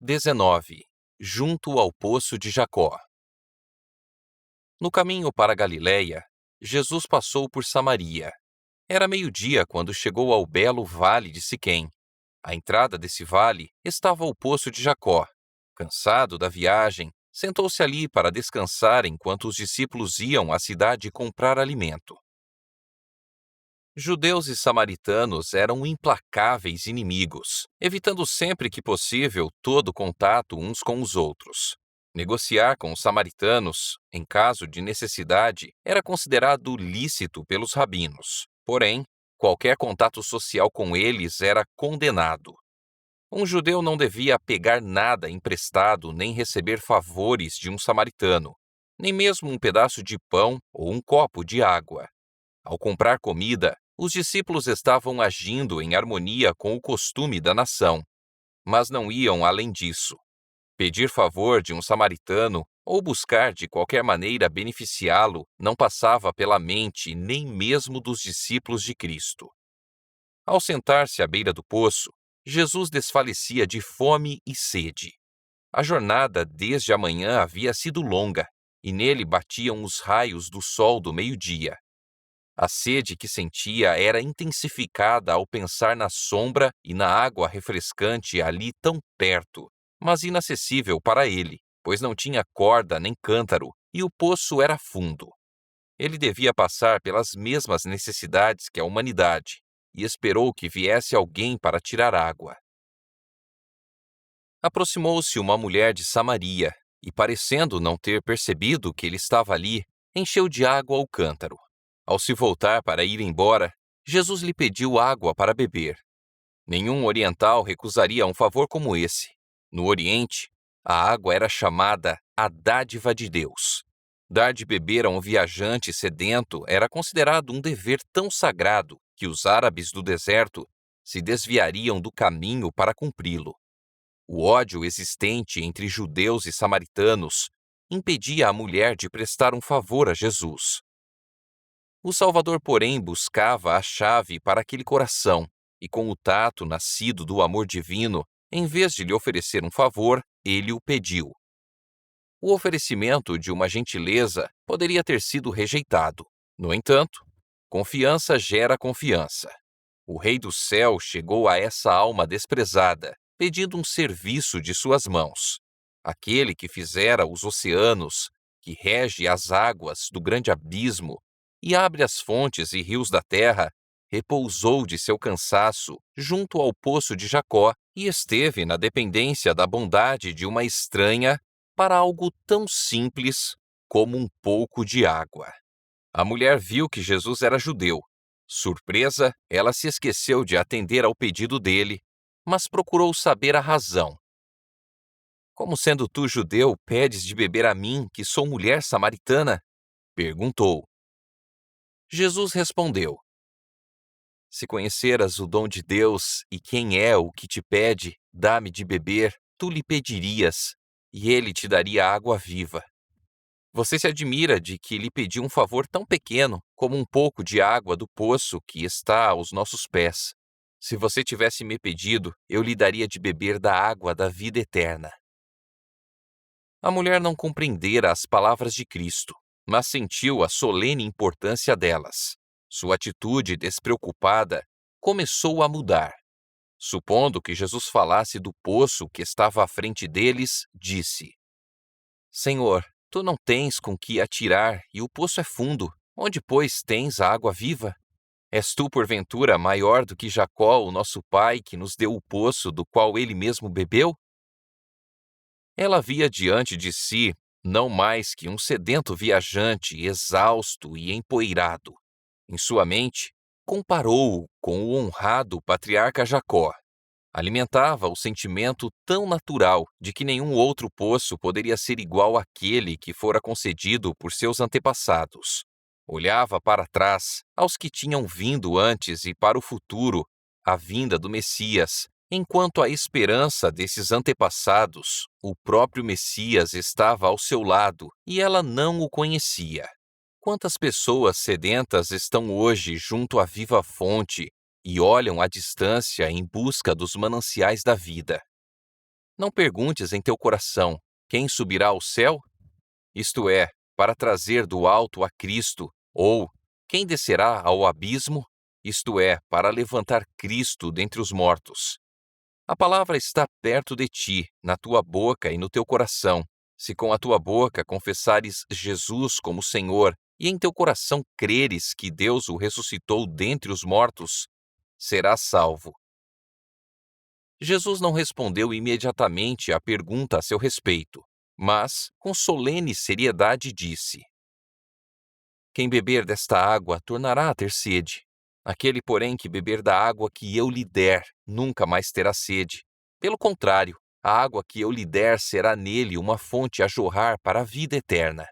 19. Junto ao poço de Jacó. No caminho para Galiléia, Jesus passou por Samaria. Era meio-dia quando chegou ao belo vale de Siquém. À entrada desse vale estava o poço de Jacó. Cansado da viagem, sentou-se ali para descansar enquanto os discípulos iam à cidade comprar alimento. Judeus e samaritanos eram implacáveis inimigos, evitando sempre que possível todo contato uns com os outros. Negociar com os samaritanos, em caso de necessidade, era considerado lícito pelos rabinos. Porém, qualquer contato social com eles era condenado. Um judeu não devia pegar nada emprestado nem receber favores de um samaritano, nem mesmo um pedaço de pão ou um copo de água. Ao comprar comida, os discípulos estavam agindo em harmonia com o costume da nação, mas não iam além disso. Pedir favor de um samaritano ou buscar de qualquer maneira beneficiá-lo não passava pela mente nem mesmo dos discípulos de Cristo. Ao sentar-se à beira do poço, Jesus desfalecia de fome e sede. A jornada desde a manhã havia sido longa, e nele batiam os raios do sol do meio-dia. A sede que sentia era intensificada ao pensar na sombra e na água refrescante ali tão perto, mas inacessível para ele, pois não tinha corda nem cântaro e o poço era fundo. Ele devia passar pelas mesmas necessidades que a humanidade e esperou que viesse alguém para tirar água. Aproximou-se uma mulher de Samaria e, parecendo não ter percebido que ele estava ali, encheu de água o cântaro. Ao se voltar para ir embora, Jesus lhe pediu água para beber. Nenhum oriental recusaria um favor como esse. No Oriente, a água era chamada a dádiva de Deus. Dar de beber a um viajante sedento era considerado um dever tão sagrado que os árabes do deserto se desviariam do caminho para cumpri-lo. O ódio existente entre judeus e samaritanos impedia a mulher de prestar um favor a Jesus. O Salvador, porém, buscava a chave para aquele coração, e com o tato nascido do amor divino, em vez de lhe oferecer um favor, ele o pediu. O oferecimento de uma gentileza poderia ter sido rejeitado. No entanto, confiança gera confiança. O Rei do Céu chegou a essa alma desprezada, pedindo um serviço de suas mãos. Aquele que fizera os oceanos, que rege as águas do grande abismo, e abre as fontes e rios da terra, repousou de seu cansaço junto ao poço de Jacó e esteve na dependência da bondade de uma estranha para algo tão simples como um pouco de água. A mulher viu que Jesus era judeu. Surpresa, ela se esqueceu de atender ao pedido dele, mas procurou saber a razão. Como sendo tu judeu, pedes de beber a mim, que sou mulher samaritana? Perguntou. Jesus respondeu: Se conheceras o dom de Deus e quem é o que te pede, dá-me de beber, tu lhe pedirias, e ele te daria água viva. Você se admira de que lhe pedi um favor tão pequeno como um pouco de água do poço que está aos nossos pés. Se você tivesse me pedido, eu lhe daria de beber da água da vida eterna. A mulher não compreendera as palavras de Cristo, mas sentiu a solene importância delas. Sua atitude despreocupada começou a mudar. Supondo que Jesus falasse do poço que estava à frente deles, disse: Senhor, tu não tens com que atirar e o poço é fundo. Onde, pois, tens a água viva? És tu, porventura, maior do que Jacó, o nosso pai, que nos deu o poço do qual ele mesmo bebeu? Ela via diante de si não mais que um sedento viajante, exausto e empoeirado. Em sua mente, comparou-o com o honrado patriarca Jacó. Alimentava o sentimento tão natural de que nenhum outro poço poderia ser igual àquele que fora concedido por seus antepassados. Olhava para trás, aos que tinham vindo antes e para o futuro, a vinda do Messias, enquanto a esperança desses antepassados, o próprio Messias estava ao seu lado e ela não o conhecia. Quantas pessoas sedentas estão hoje junto à viva fonte e olham à distância em busca dos mananciais da vida? Não perguntes em teu coração: quem subirá ao céu? Isto é, para trazer do alto a Cristo, ou quem descerá ao abismo? Isto é, para levantar Cristo dentre os mortos. A palavra está perto de ti, na tua boca e no teu coração. Se com a tua boca confessares Jesus como Senhor e em teu coração creres que Deus o ressuscitou dentre os mortos, serás salvo. Jesus não respondeu imediatamente à pergunta a seu respeito, mas, com solene seriedade, disse: Quem beber desta água tornará a ter sede. Aquele, porém, que beber da água que eu lhe der, nunca mais terá sede. Pelo contrário, a água que eu lhe der será nele uma fonte a jorrar para a vida eterna.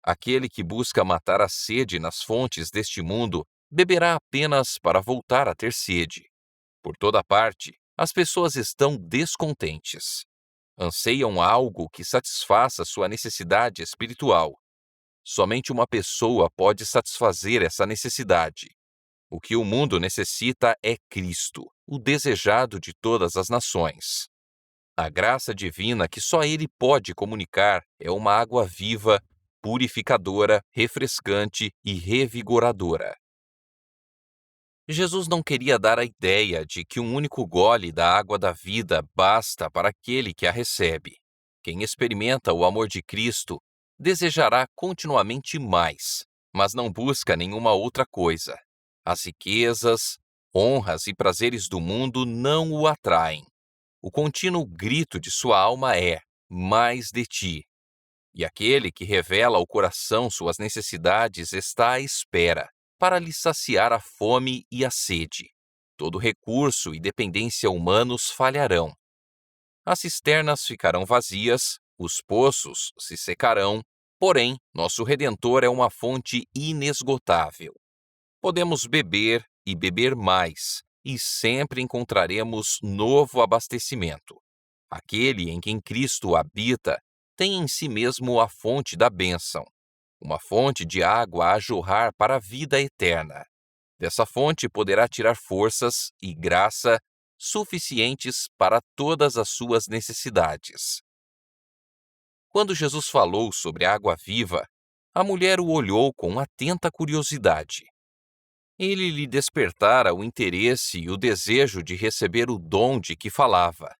Aquele que busca matar a sede nas fontes deste mundo, beberá apenas para voltar a ter sede. Por toda parte, as pessoas estão descontentes. Anseiam algo que satisfaça sua necessidade espiritual. Somente uma pessoa pode satisfazer essa necessidade. O que o mundo necessita é Cristo, o desejado de todas as nações. A graça divina que só Ele pode comunicar é uma água viva, purificadora, refrescante e revigoradora. Jesus não queria dar a ideia de que um único gole da água da vida basta para aquele que a recebe. Quem experimenta o amor de Cristo desejará continuamente mais, mas não busca nenhuma outra coisa. As riquezas, honras e prazeres do mundo não o atraem. O contínuo grito de sua alma é: mais de ti. E aquele que revela ao coração suas necessidades está à espera, para lhe saciar a fome e a sede. Todo recurso e dependência humanos falharão. As cisternas ficarão vazias, os poços se secarão, porém, nosso Redentor é uma fonte inesgotável. Podemos beber e beber mais, e sempre encontraremos novo abastecimento. Aquele em quem Cristo habita tem em si mesmo a fonte da bênção, uma fonte de água a jorrar para a vida eterna. Dessa fonte poderá tirar forças e graça suficientes para todas as suas necessidades. Quando Jesus falou sobre a água viva, a mulher o olhou com atenta curiosidade. Ele lhe despertara o interesse e o desejo de receber o dom de que falava.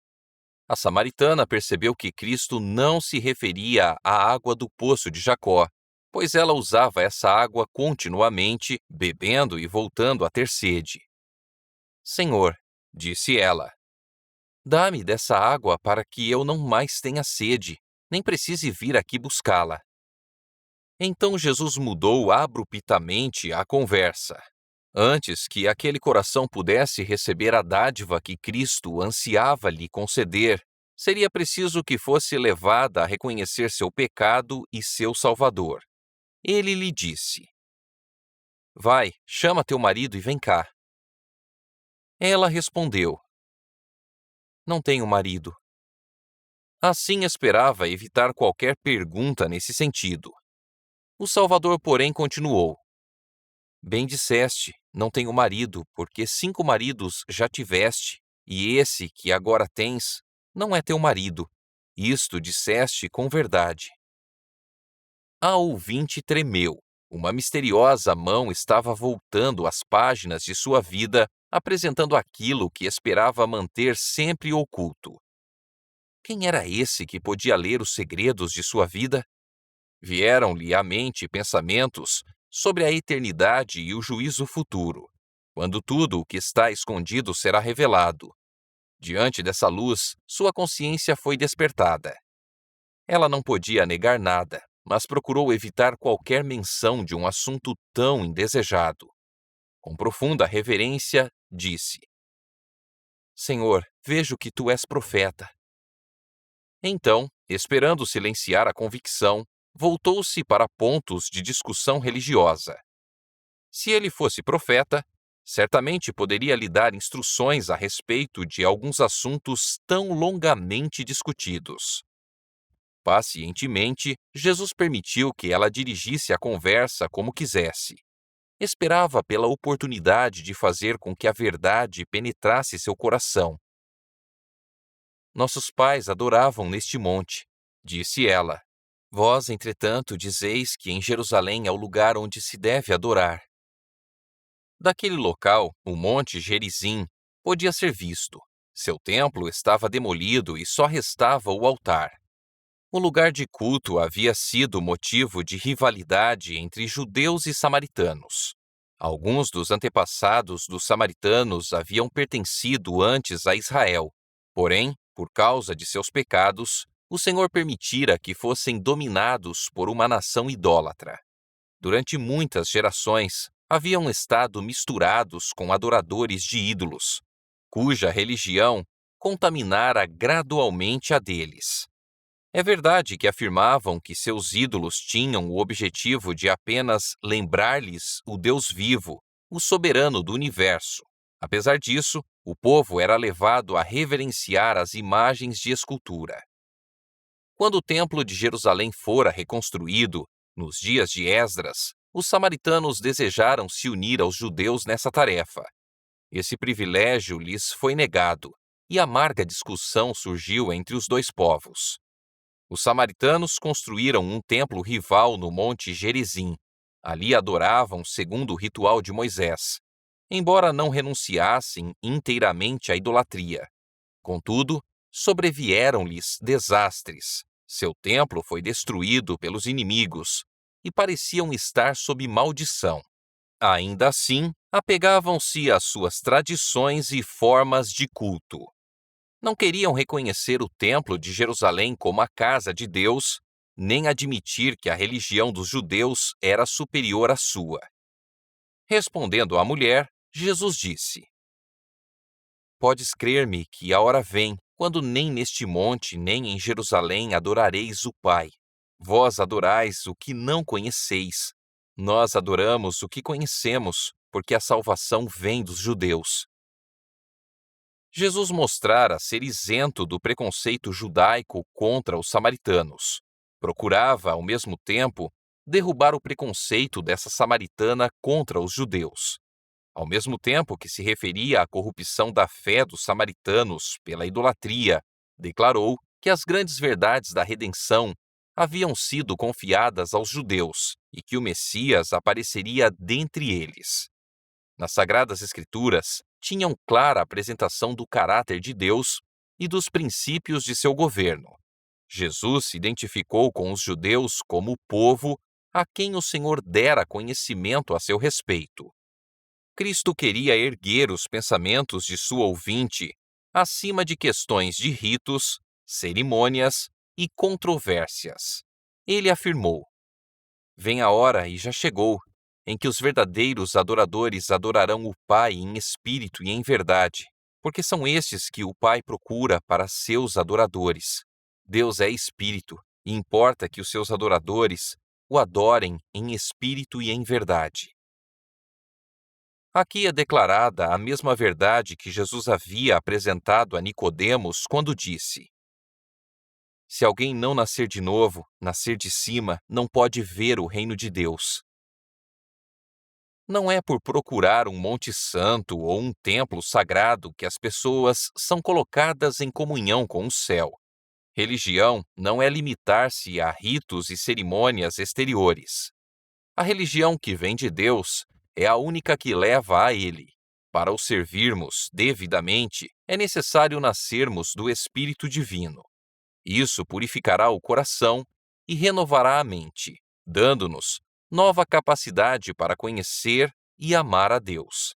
A samaritana percebeu que Cristo não se referia à água do poço de Jacó, pois ela usava essa água continuamente, bebendo e voltando a ter sede. Senhor, disse ela, dá-me dessa água para que eu não mais tenha sede, nem precise vir aqui buscá-la. Então Jesus mudou abruptamente a conversa. Antes que aquele coração pudesse receber a dádiva que Cristo ansiava lhe conceder, seria preciso que fosse levada a reconhecer seu pecado e seu Salvador. Ele lhe disse: Vai, chama teu marido e vem cá. Ela respondeu: Não tenho marido. Assim esperava evitar qualquer pergunta nesse sentido. O Salvador, porém, continuou: Bem disseste, não tenho marido, porque 5 maridos já tiveste, e esse que agora tens não é teu marido. Isto disseste com verdade. A ouvinte tremeu. Uma misteriosa mão estava voltando as páginas de sua vida, apresentando aquilo que esperava manter sempre oculto. Quem era esse que podia ler os segredos de sua vida? Vieram-lhe à mente pensamentos sobre a eternidade e o juízo futuro, quando tudo o que está escondido será revelado. Diante dessa luz, sua consciência foi despertada. Ela não podia negar nada, mas procurou evitar qualquer menção de um assunto tão indesejado. Com profunda reverência, disse: Senhor, vejo que tu és profeta. Então, esperando silenciar a convicção, voltou-se para pontos de discussão religiosa. Se ele fosse profeta, certamente poderia lhe dar instruções a respeito de alguns assuntos tão longamente discutidos. Pacientemente, Jesus permitiu que ela dirigisse a conversa como quisesse. Esperava pela oportunidade de fazer com que a verdade penetrasse seu coração. nossos pais adoravam neste monte. Disse ela: Vós, entretanto, dizeis que em Jerusalém é o lugar onde se deve adorar. Daquele local, o monte Gerizim podia ser visto. Seu templo estava demolido e só restava o altar. O lugar de culto havia sido motivo de rivalidade entre judeus e samaritanos. Alguns dos antepassados dos samaritanos haviam pertencido antes a Israel. Porém, por causa de seus pecados, o Senhor permitira que fossem dominados por uma nação idólatra. Durante muitas gerações, haviam estado misturados com adoradores de ídolos, cuja religião contaminara gradualmente a deles. É verdade que afirmavam que seus ídolos tinham o objetivo de apenas lembrar-lhes o Deus vivo, o soberano do universo. Apesar disso, o povo era levado a reverenciar as imagens de escultura. Quando o templo de Jerusalém fora reconstruído, nos dias de Esdras, os samaritanos desejaram se unir aos judeus nessa tarefa. Esse privilégio lhes foi negado, e amarga discussão surgiu entre os dois povos. Os samaritanos construíram um templo rival no monte Gerizim. Ali adoravam segundo o ritual de Moisés, embora não renunciassem inteiramente à idolatria. Contudo, sobrevieram-lhes desastres. Seu templo foi destruído pelos inimigos e pareciam estar sob maldição. Ainda assim, apegavam-se às suas tradições e formas de culto. Não queriam reconhecer o Templo de Jerusalém como a casa de Deus, nem admitir que a religião dos judeus era superior à sua. Respondendo à mulher, Jesus disse: Podes crer-me que a hora vem, quando nem neste monte nem em Jerusalém adorareis o Pai. Vós adorais o que não conheceis. Nós adoramos o que conhecemos, porque a salvação vem dos judeus. Jesus mostrara ser isento do preconceito judaico contra os samaritanos. Procurava, ao mesmo tempo, derrubar o preconceito dessa samaritana contra os judeus. Ao mesmo tempo que se referia à corrupção da fé dos samaritanos pela idolatria, declarou que as grandes verdades da redenção haviam sido confiadas aos judeus e que o Messias apareceria dentre eles. Nas Sagradas Escrituras, tinham clara apresentação do caráter de Deus e dos princípios de seu governo. Jesus se identificou com os judeus como o povo a quem o Senhor dera conhecimento a seu respeito. Cristo queria erguer os pensamentos de sua ouvinte acima de questões de ritos, cerimônias e controvérsias. Ele afirmou: Vem a hora, e já chegou, em que os verdadeiros adoradores adorarão o Pai em espírito e em verdade, porque são estes que o Pai procura para seus adoradores. Deus é espírito, e importa que os seus adoradores o adorem em espírito e em verdade. Aqui é declarada a mesma verdade que Jesus havia apresentado a Nicodemos quando disse: Se alguém não nascer de novo, nascer de cima, não pode ver o reino de Deus. Não é por procurar um monte santo ou um templo sagrado que as pessoas são colocadas em comunhão com o céu. Religião não é limitar-se a ritos e cerimônias exteriores. A religião que vem de Deus é a única que leva a Ele. Para o servirmos devidamente, é necessário nascermos do Espírito Divino. Isso purificará o coração e renovará a mente, dando-nos nova capacidade para conhecer e amar a Deus.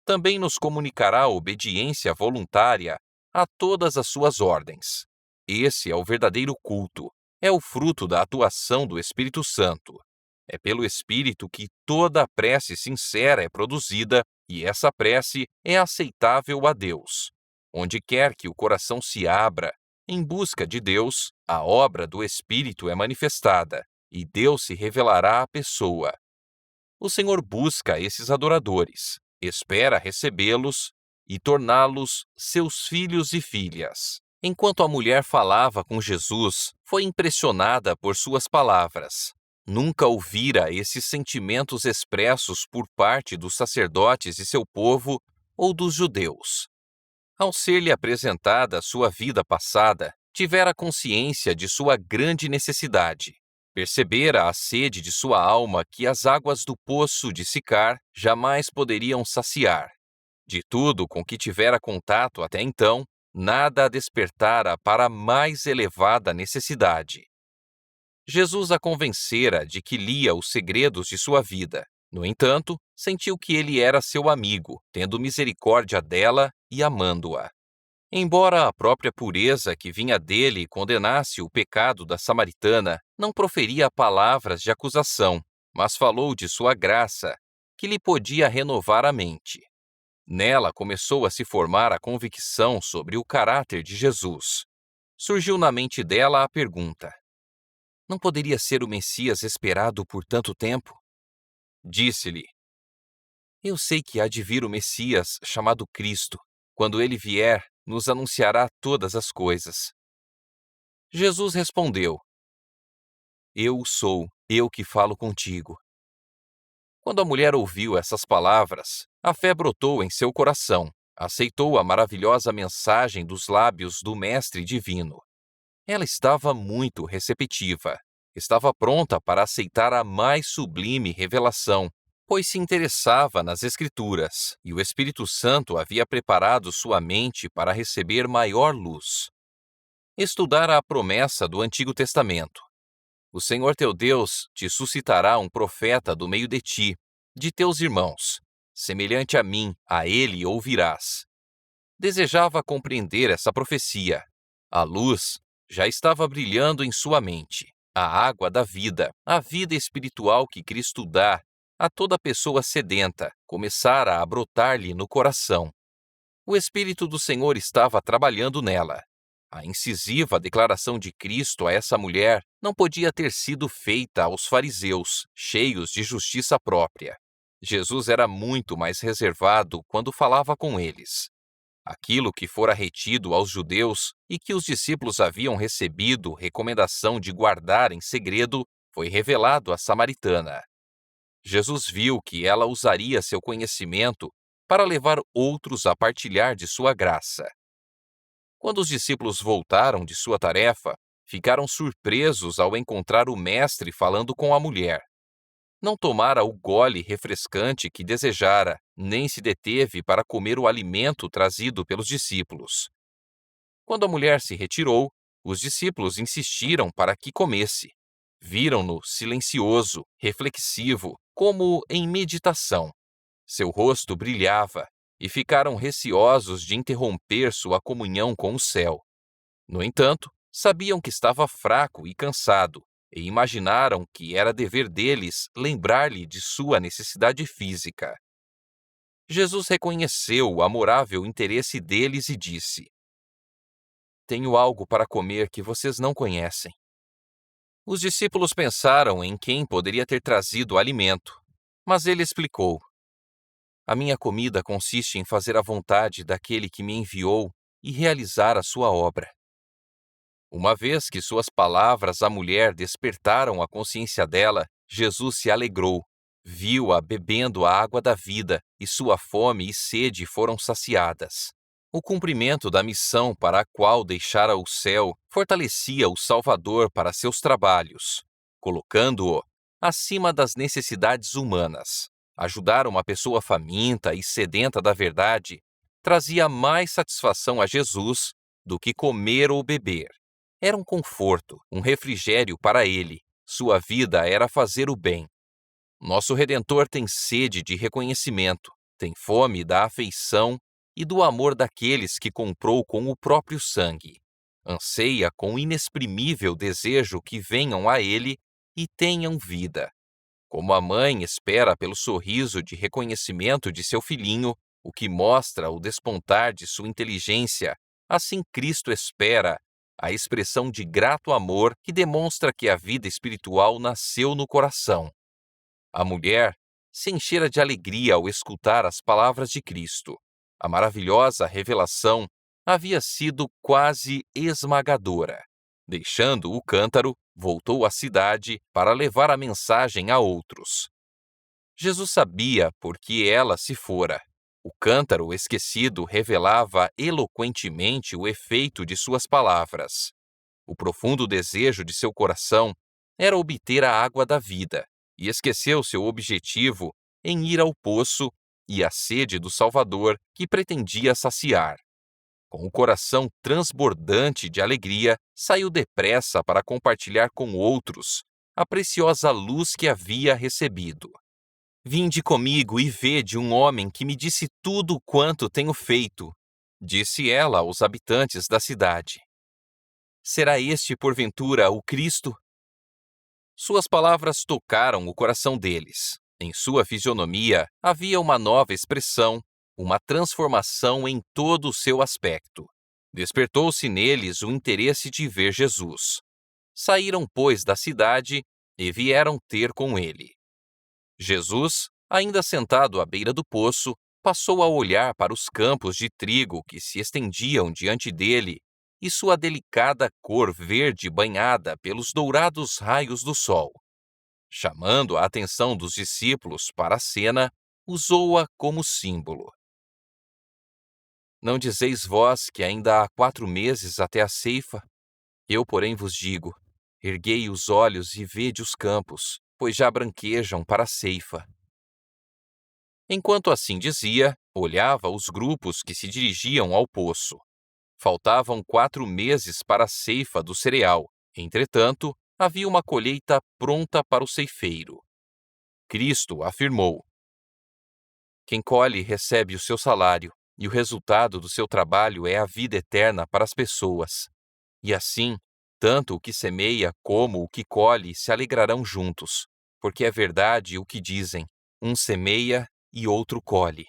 Também nos comunicará obediência voluntária a todas as suas ordens. Esse é o verdadeiro culto, é o fruto da atuação do Espírito Santo. É pelo Espírito que toda a prece sincera é produzida e essa prece é aceitável a Deus. Onde quer que o coração se abra, em busca de Deus, a obra do Espírito é manifestada, e Deus se revelará à pessoa. O Senhor busca esses adoradores, espera recebê-los e torná-los seus filhos e filhas. Enquanto a mulher falava com Jesus, foi impressionada por suas palavras. Nunca ouvira esses sentimentos expressos por parte dos sacerdotes e seu povo ou dos judeus. Ao ser-lhe apresentada sua vida passada, tivera consciência de sua grande necessidade. Percebera a sede de sua alma que as águas do poço de Sicar jamais poderiam saciar. De tudo com que tivera contato até então, nada a despertara para a mais elevada necessidade. Jesus a convencera de que lia os segredos de sua vida. No entanto, sentiu que ele era seu amigo, tendo misericórdia dela e amando-a. Embora a própria pureza que vinha dele condenasse o pecado da samaritana, não proferia palavras de acusação, mas falou de sua graça, que lhe podia renovar a mente. Nela começou a se formar a convicção sobre o caráter de Jesus. Surgiu na mente dela a pergunta: não poderia ser o Messias esperado por tanto tempo? Disse-lhe: eu sei que há de vir o Messias, chamado Cristo. Quando ele vier, nos anunciará todas as coisas. Jesus respondeu: eu sou, eu que falo contigo. Quando a mulher ouviu essas palavras, a fé brotou em seu coração. Aceitou a maravilhosa mensagem dos lábios do Mestre Divino. Ela estava muito receptiva. Estava pronta para aceitar a mais sublime revelação, pois se interessava nas Escrituras, e o Espírito Santo havia preparado sua mente para receber maior luz. Estudara a promessa do Antigo Testamento. O Senhor teu Deus te suscitará um profeta do meio de ti, de teus irmãos. Semelhante a mim, a ele ouvirás. Desejava compreender essa profecia. A luz já estava brilhando em sua mente. A água da vida, a vida espiritual que Cristo dá a toda pessoa sedenta, começara a brotar-lhe no coração. O Espírito do Senhor estava trabalhando nela. A incisiva declaração de Cristo a essa mulher não podia ter sido feita aos fariseus, cheios de justiça própria. Jesus era muito mais reservado quando falava com eles. Aquilo que fora retido aos judeus e que os discípulos haviam recebido recomendação de guardar em segredo foi revelado à samaritana. Jesus viu que ela usaria seu conhecimento para levar outros a partilhar de sua graça. Quando os discípulos voltaram de sua tarefa, ficaram surpresos ao encontrar o Mestre falando com a mulher. Não tomara o gole refrescante que desejara, nem se deteve para comer o alimento trazido pelos discípulos. Quando a mulher se retirou, os discípulos insistiram para que comesse. Viram-no silencioso, reflexivo, como em meditação. Seu rosto brilhava, e ficaram receosos de interromper sua comunhão com o céu. No entanto, sabiam que estava fraco e cansado, e imaginaram que era dever deles lembrar-lhe de sua necessidade física. Jesus reconheceu o amorável interesse deles e disse: tenho algo para comer que vocês não conhecem. Os discípulos pensaram em quem poderia ter trazido o alimento, mas ele explicou: a minha comida consiste em fazer a vontade daquele que me enviou e realizar a sua obra. Uma vez que suas palavras à mulher despertaram a consciência dela, Jesus se alegrou, viu-a bebendo a água da vida e sua fome e sede foram saciadas. O cumprimento da missão para a qual deixara o céu fortalecia o Salvador para seus trabalhos, colocando-o acima das necessidades humanas. Ajudar uma pessoa faminta e sedenta da verdade trazia mais satisfação a Jesus do que comer ou beber. Era um conforto, um refrigério para ele. Sua vida era fazer o bem. Nosso Redentor tem sede de reconhecimento, tem fome da afeição e do amor daqueles que comprou com o próprio sangue. Anseia com inexprimível desejo que venham a ele e tenham vida. Como a mãe espera pelo sorriso de reconhecimento de seu filhinho, o que mostra o despontar de sua inteligência, assim Cristo espera a expressão de grato amor que demonstra que a vida espiritual nasceu no coração. A mulher se enchera de alegria ao escutar as palavras de Cristo. A maravilhosa revelação havia sido quase esmagadora. Deixando o cântaro, voltou à cidade para levar a mensagem a outros. Jesus sabia por que ela se fora. O cântaro esquecido revelava eloquentemente o efeito de suas palavras. O profundo desejo de seu coração era obter a água da vida, e esqueceu seu objetivo em ir ao poço e a sede do Salvador que pretendia saciar. Com o coração transbordante de alegria, saiu depressa para compartilhar com outros a preciosa luz que havia recebido. Vinde comigo e vede um homem que me disse tudo quanto tenho feito, disse ela aos habitantes da cidade. Será este, porventura, o Cristo? Suas palavras tocaram o coração deles. Em sua fisionomia havia uma nova expressão, uma transformação em todo o seu aspecto. Despertou-se neles o interesse de ver Jesus. Saíram, pois, da cidade e vieram ter com ele. Jesus, ainda sentado à beira do poço, passou a olhar para os campos de trigo que se estendiam diante dele e sua delicada cor verde banhada pelos dourados raios do sol. Chamando a atenção dos discípulos para a cena, usou-a como símbolo. Não dizeis vós que ainda há 4 meses até a ceifa? Eu, porém, vos digo, erguei os olhos e vede os campos, pois já branquejam para a ceifa. Enquanto assim dizia, olhava os grupos que se dirigiam ao poço. Faltavam 4 meses para a ceifa do cereal. Entretanto, havia uma colheita pronta para o ceifeiro. Cristo afirmou: quem colhe recebe o seu salário, e o resultado do seu trabalho é a vida eterna para as pessoas. E assim, tanto o que semeia como o que colhe se alegrarão juntos, porque é verdade o que dizem: um semeia e outro colhe.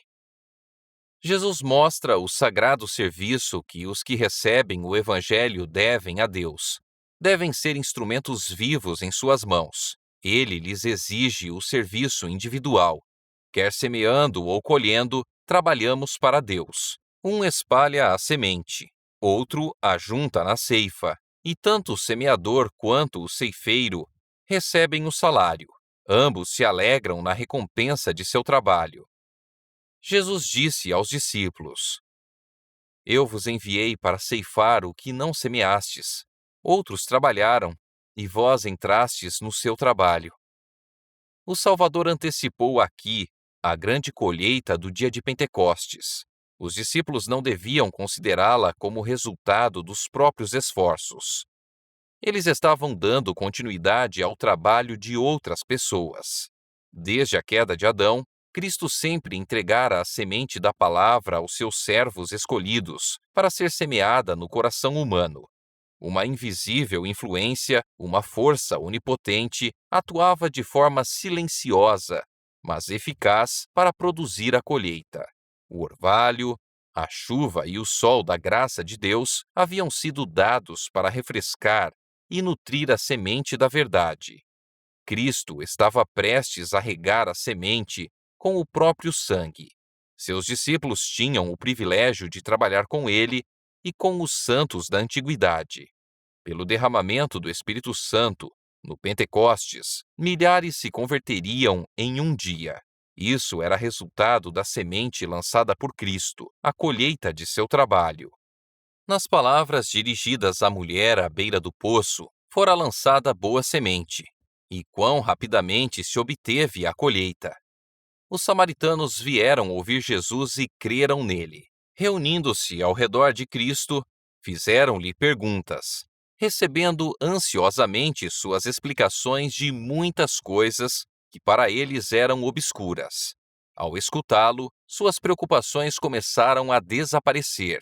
Jesus mostra o sagrado serviço que os que recebem o Evangelho devem a Deus. Devem ser instrumentos vivos em suas mãos. Ele lhes exige o serviço individual. Quer semeando ou colhendo, trabalhamos para Deus. Um espalha a semente, outro a junta na ceifa, e tanto o semeador quanto o ceifeiro recebem o salário. Ambos se alegram na recompensa de seu trabalho. Jesus disse aos discípulos: eu vos enviei para ceifar o que não semeastes. Outros trabalharam, e vós entrastes no seu trabalho. O Salvador antecipou aqui a grande colheita do dia de Pentecostes. Os discípulos não deviam considerá-la como resultado dos próprios esforços. Eles estavam dando continuidade ao trabalho de outras pessoas. Desde a queda de Adão, Cristo sempre entregara a semente da palavra aos seus servos escolhidos para ser semeada no coração humano. Uma invisível influência, uma força onipotente, atuava de forma silenciosa, mas eficaz para produzir a colheita. O orvalho, a chuva e o sol da graça de Deus haviam sido dados para refrescar e nutrir a semente da verdade. Cristo estava prestes a regar a semente com o próprio sangue. Seus discípulos tinham o privilégio de trabalhar com ele e com os santos da antiguidade. Pelo derramamento do Espírito Santo, no Pentecostes, milhares se converteriam em um dia. Isso era resultado da semente lançada por Cristo, a colheita de seu trabalho. Nas palavras dirigidas à mulher à beira do poço, fora lançada boa semente, e quão rapidamente se obteve a colheita. Os samaritanos vieram ouvir Jesus e creram nele. Reunindo-se ao redor de Cristo, fizeram-lhe perguntas, recebendo ansiosamente suas explicações de muitas coisas que para eles eram obscuras. Ao escutá-lo, suas preocupações começaram a desaparecer.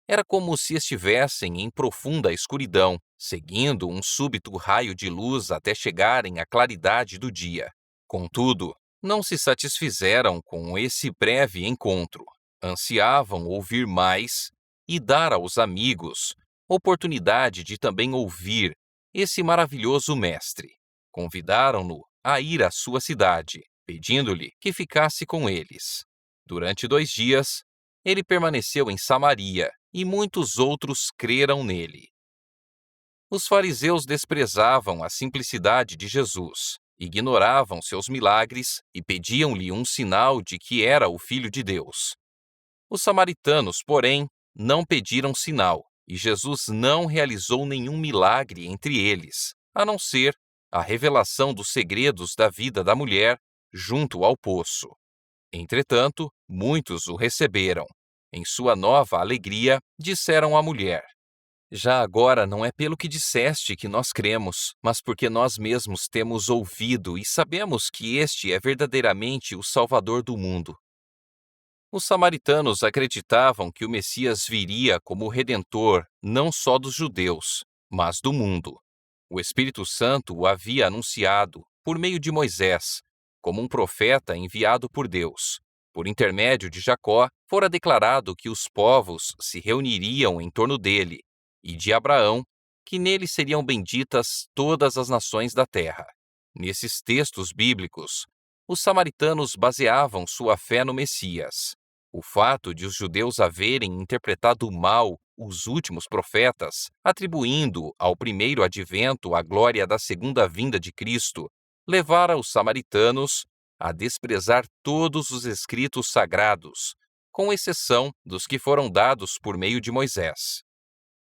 Era como se estivessem em profunda escuridão, seguindo um súbito raio de luz até chegarem à claridade do dia. Contudo, não se satisfizeram com esse breve encontro. Ansiavam ouvir mais e dar aos amigos oportunidade de também ouvir esse maravilhoso mestre. Convidaram-no a ir à sua cidade, pedindo-lhe que ficasse com eles. Durante 2 dias, ele permaneceu em Samaria e muitos outros creram nele. Os fariseus desprezavam a simplicidade de Jesus, ignoravam seus milagres e pediam-lhe um sinal de que era o Filho de Deus. Os samaritanos, porém, não pediram sinal, e Jesus não realizou nenhum milagre entre eles, a não ser a revelação dos segredos da vida da mulher junto ao poço. Entretanto, muitos o receberam. Em sua nova alegria, disseram à mulher: Já agora não é pelo que disseste que nós cremos, mas porque nós mesmos temos ouvido e sabemos que este é verdadeiramente o Salvador do mundo. Os samaritanos acreditavam que o Messias viria como redentor não só dos judeus, mas do mundo. O Espírito Santo o havia anunciado, por meio de Moisés, como um profeta enviado por Deus. Por intermédio de Jacó, fora declarado que os povos se reuniriam em torno dele, e de Abraão, que nele seriam benditas todas as nações da terra. Nesses textos bíblicos, os samaritanos baseavam sua fé no Messias. O fato de os judeus haverem interpretado mal os últimos profetas, atribuindo ao primeiro advento a glória da segunda vinda de Cristo, levara os samaritanos a desprezar todos os escritos sagrados, com exceção dos que foram dados por meio de Moisés.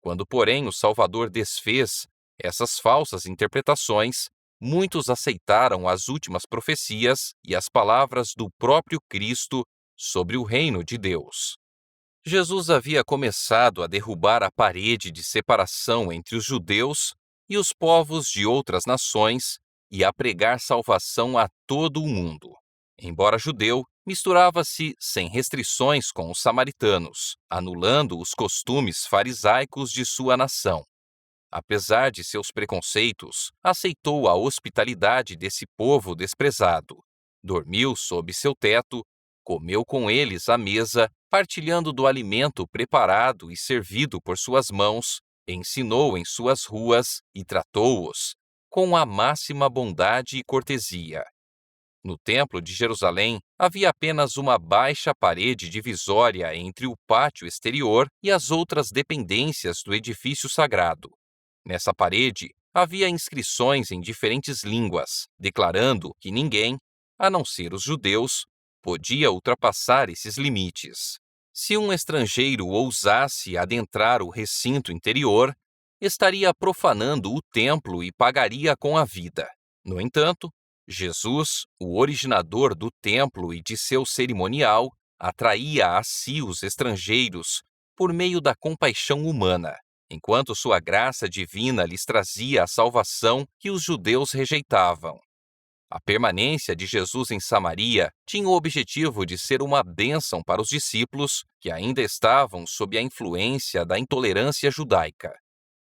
Quando, porém, o Salvador desfez essas falsas interpretações, muitos aceitaram as últimas profecias e as palavras do próprio Cristo sobre o reino de Deus. Jesus havia começado a derrubar a parede de separação entre os judeus e os povos de outras nações e a pregar salvação a todo o mundo. Embora judeu, misturava-se sem restrições com os samaritanos, anulando os costumes farisaicos de sua nação. Apesar de seus preconceitos, aceitou a hospitalidade desse povo desprezado. Dormiu sob seu teto, comeu com eles à mesa, partilhando do alimento preparado e servido por suas mãos, ensinou em suas ruas e tratou-os com a máxima bondade e cortesia. No Templo de Jerusalém, havia apenas uma baixa parede divisória entre o pátio exterior e as outras dependências do edifício sagrado. Nessa parede, havia inscrições em diferentes línguas, declarando que ninguém, a não ser os judeus, podia ultrapassar esses limites. Se um estrangeiro ousasse adentrar o recinto interior, estaria profanando o templo e pagaria com a vida. No entanto, Jesus, o originador do templo e de seu cerimonial, atraía a si os estrangeiros por meio da compaixão humana, enquanto sua graça divina lhes trazia a salvação que os judeus rejeitavam. A permanência de Jesus em Samaria tinha o objetivo de ser uma bênção para os discípulos que ainda estavam sob a influência da intolerância judaica.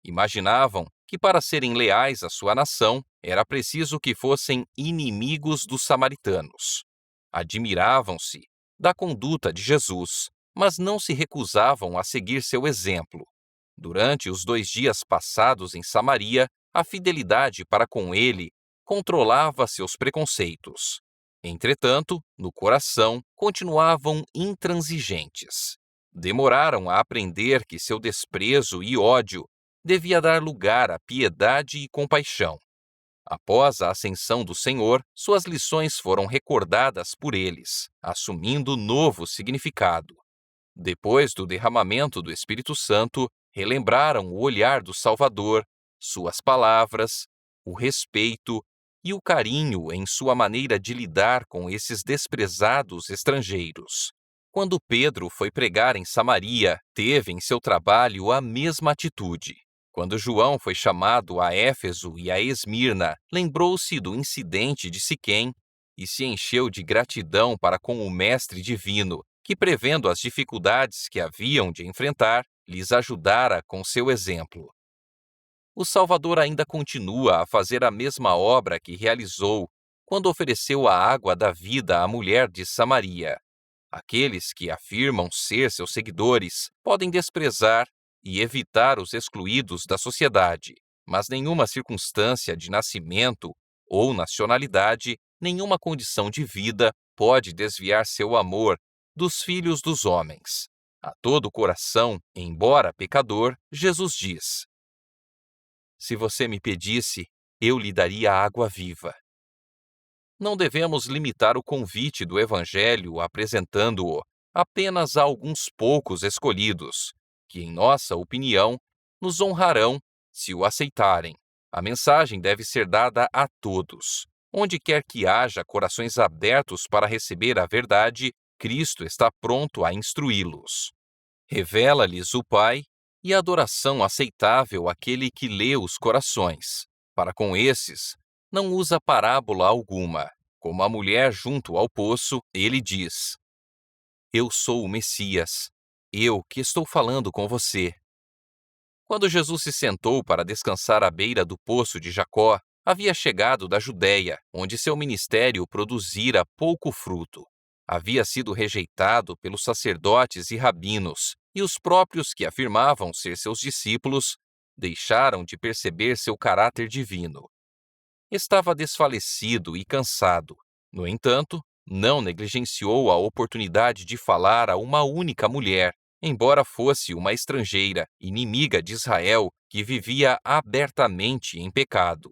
Imaginavam que para serem leais à sua nação, era preciso que fossem inimigos dos samaritanos. Admiravam-se da conduta de Jesus, mas não se recusavam a seguir seu exemplo. Durante os 2 dias passados em Samaria, a fidelidade para com ele controlava seus preconceitos. Entretanto, no coração, continuavam intransigentes. Demoraram a aprender que seu desprezo e ódio devia dar lugar a piedade e compaixão. Após a ascensão do Senhor, suas lições foram recordadas por eles, assumindo novo significado. Depois do derramamento do Espírito Santo, relembraram o olhar do Salvador, suas palavras, o respeito e o carinho em sua maneira de lidar com esses desprezados estrangeiros. Quando Pedro foi pregar em Samaria, teve em seu trabalho a mesma atitude. Quando João foi chamado a Éfeso e a Esmirna, lembrou-se do incidente de Siquém e se encheu de gratidão para com o Mestre Divino, que, prevendo as dificuldades que haviam de enfrentar, lhes ajudara com seu exemplo. O Salvador ainda continua a fazer a mesma obra que realizou quando ofereceu a água da vida à mulher de Samaria. Aqueles que afirmam ser seus seguidores podem desprezar e evitar os excluídos da sociedade, mas nenhuma circunstância de nascimento ou nacionalidade, nenhuma condição de vida pode desviar seu amor dos filhos dos homens. A todo coração, embora pecador, Jesus diz: Se você me pedisse, eu lhe daria água viva. Não devemos limitar o convite do Evangelho apresentando-o apenas a alguns poucos escolhidos, que, em nossa opinião, nos honrarão se o aceitarem. A mensagem deve ser dada a todos. Onde quer que haja corações abertos para receber a verdade, Cristo está pronto a instruí-los. Revela-lhes o Pai e a adoração aceitável àquele que lê os corações. Para com esses, não usa parábola alguma. Como a mulher junto ao poço, ele diz: Eu sou o Messias, eu que estou falando com você. Quando Jesus se sentou para descansar à beira do poço de Jacó, havia chegado da Judéia, onde seu ministério produzira pouco fruto. Havia sido rejeitado pelos sacerdotes e rabinos, e os próprios que afirmavam ser seus discípulos deixaram de perceber seu caráter divino. Estava desfalecido e cansado. No entanto, não negligenciou a oportunidade de falar a uma única mulher, embora fosse uma estrangeira, inimiga de Israel, que vivia abertamente em pecado.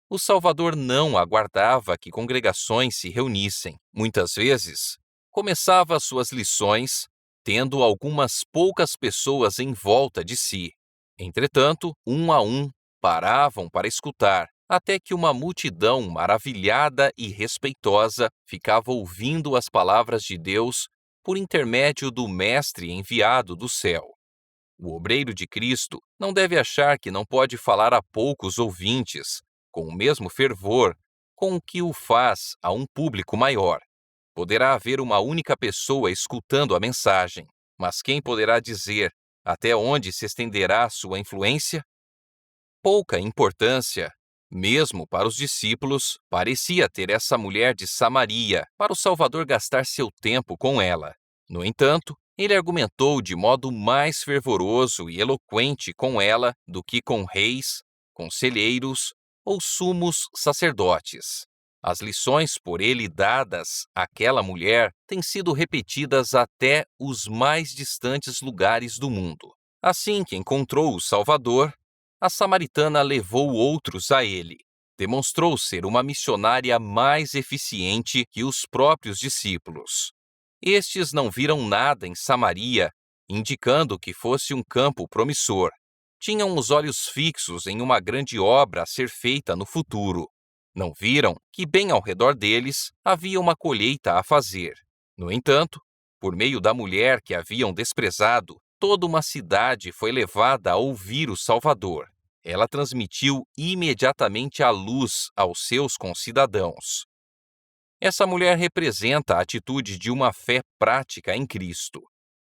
O Salvador não aguardava que congregações se reunissem. Muitas vezes, começava suas lições tendo algumas poucas pessoas em volta de si. Entretanto, um a um, paravam para escutar, até que uma multidão maravilhada e respeitosa ficava ouvindo as palavras de Deus por intermédio do Mestre enviado do céu. O obreiro de Cristo não deve achar que não pode falar a poucos ouvintes, com o mesmo fervor com o que o faz a um público maior. Poderá haver uma única pessoa escutando a mensagem, mas quem poderá dizer até onde se estenderá sua influência? Pouca importância, mesmo para os discípulos, parecia ter essa mulher de Samaria para o Salvador gastar seu tempo com ela. No entanto, ele argumentou de modo mais fervoroso e eloquente com ela do que com reis, conselheiros ou sumos sacerdotes. As lições por ele dadas àquela mulher têm sido repetidas até os mais distantes lugares do mundo. Assim que encontrou o Salvador, a samaritana levou outros a ele. Demonstrou ser uma missionária mais eficiente que os próprios discípulos. Estes não viram nada em Samaria, indicando que fosse um campo promissor. Tinham os olhos fixos em uma grande obra a ser feita no futuro. Não viram que bem ao redor deles havia uma colheita a fazer. No entanto, por meio da mulher que haviam desprezado, toda uma cidade foi levada a ouvir o Salvador. Ela transmitiu imediatamente a luz aos seus concidadãos. Essa mulher representa a atitude de uma fé prática em Cristo.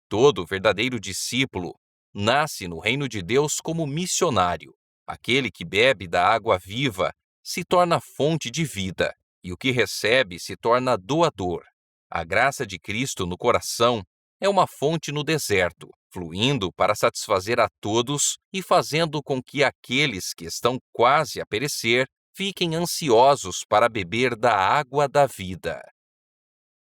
Todo verdadeiro discípulo nasce no reino de Deus como missionário. Aquele que bebe da água viva se torna fonte de vida, e o que recebe se torna doador. A graça de Cristo no coração é uma fonte no deserto, fluindo para satisfazer a todos e fazendo com que aqueles que estão quase a perecer fiquem ansiosos para beber da água da vida.